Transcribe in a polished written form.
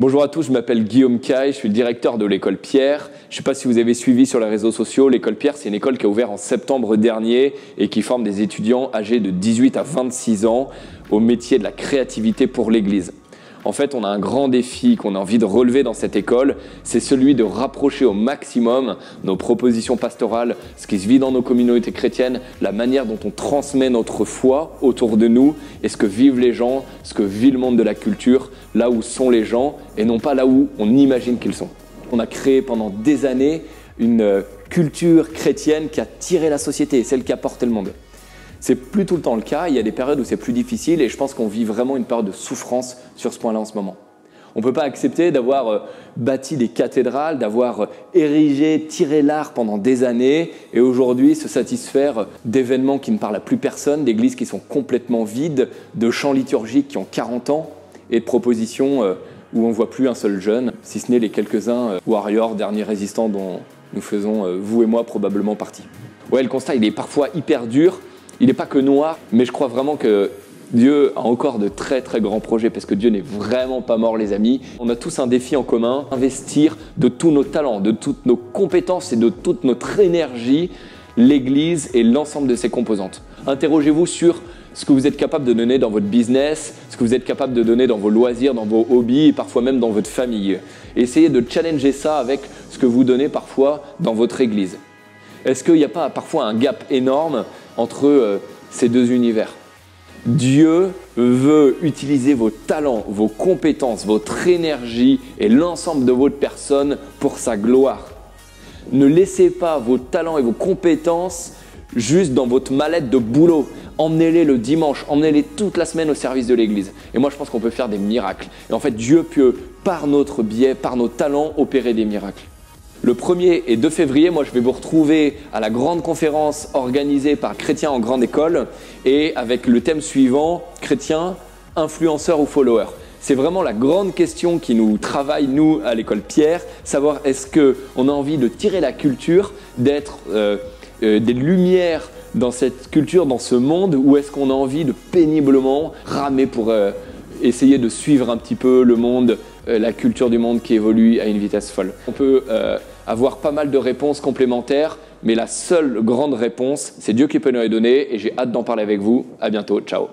Bonjour à tous, je m'appelle Guillaume Caille, je suis le directeur de l'école Pierre. Je ne sais pas si vous avez suivi sur les réseaux sociaux, l'école Pierre, c'est une école qui a ouvert en septembre dernier et qui forme des étudiants âgés de 18 à 26 ans au métier de la créativité pour l'Église. En fait, on a un grand défi qu'on a envie de relever dans cette école, c'est celui de rapprocher au maximum nos propositions pastorales, ce qui se vit dans nos communautés chrétiennes, la manière dont on transmet notre foi autour de nous et ce que vivent les gens, ce que vit le monde de la culture, là où sont les gens et non pas là où on imagine qu'ils sont. On a créé pendant des années une culture chrétienne qui a tiré la société, celle qui a porté le monde. C'est plus tout le temps le cas, il y a des périodes où c'est plus difficile et je pense qu'on vit vraiment une période de souffrance sur ce point-là en ce moment. On ne peut pas accepter d'avoir bâti des cathédrales, d'avoir érigé, tiré l'art pendant des années et aujourd'hui se satisfaire d'événements qui ne parlent à plus personne, d'églises qui sont complètement vides, de chants liturgiques qui ont 40 ans et de propositions où on ne voit plus un seul jeune, si ce n'est les quelques-uns warriors, derniers résistants dont nous faisons, vous et moi, probablement partie. Ouais, le constat, il est parfois hyper dur. Il n'est pas que noir, mais je crois vraiment que Dieu a encore de très très grands projets parce que Dieu n'est vraiment pas mort, les amis. On a tous un défi en commun, investir de tous nos talents, de toutes nos compétences et de toute notre énergie, l'Église et l'ensemble de ses composantes. Interrogez-vous sur ce que vous êtes capable de donner dans votre business, ce que vous êtes capable de donner dans vos loisirs, dans vos hobbies et parfois même dans votre famille. Et essayez de challenger ça avec ce que vous donnez parfois dans votre Église. Est-ce qu'il n'y a pas parfois un gap énorme entre ces deux univers? Dieu veut utiliser vos talents, vos compétences, votre énergie et l'ensemble de votre personne pour sa gloire. Ne laissez pas vos talents et vos compétences juste dans votre mallette de boulot. Emmenez-les le dimanche, emmenez-les toute la semaine au service de l'Église. Et moi, je pense qu'on peut faire des miracles. Et en fait, Dieu peut, par notre biais, par nos talents, opérer des miracles. Le 1er et 2 février, moi, je vais vous retrouver à la grande conférence organisée par Chrétiens en grande école et avec le thème suivant, chrétiens, influenceurs ou followers. C'est vraiment la grande question qui nous travaille, nous, à l'école Pierre, savoir est-ce qu'on a envie de tirer la culture, d'être des lumières dans cette culture, dans ce monde, ou est-ce qu'on a envie de péniblement ramer pour essayer de suivre un petit peu le monde, la culture du monde qui évolue à une vitesse folle. On peut avoir pas mal de réponses complémentaires, mais la seule grande réponse, c'est Dieu qui peut nous les donner et j'ai hâte d'en parler avec vous. À bientôt, ciao.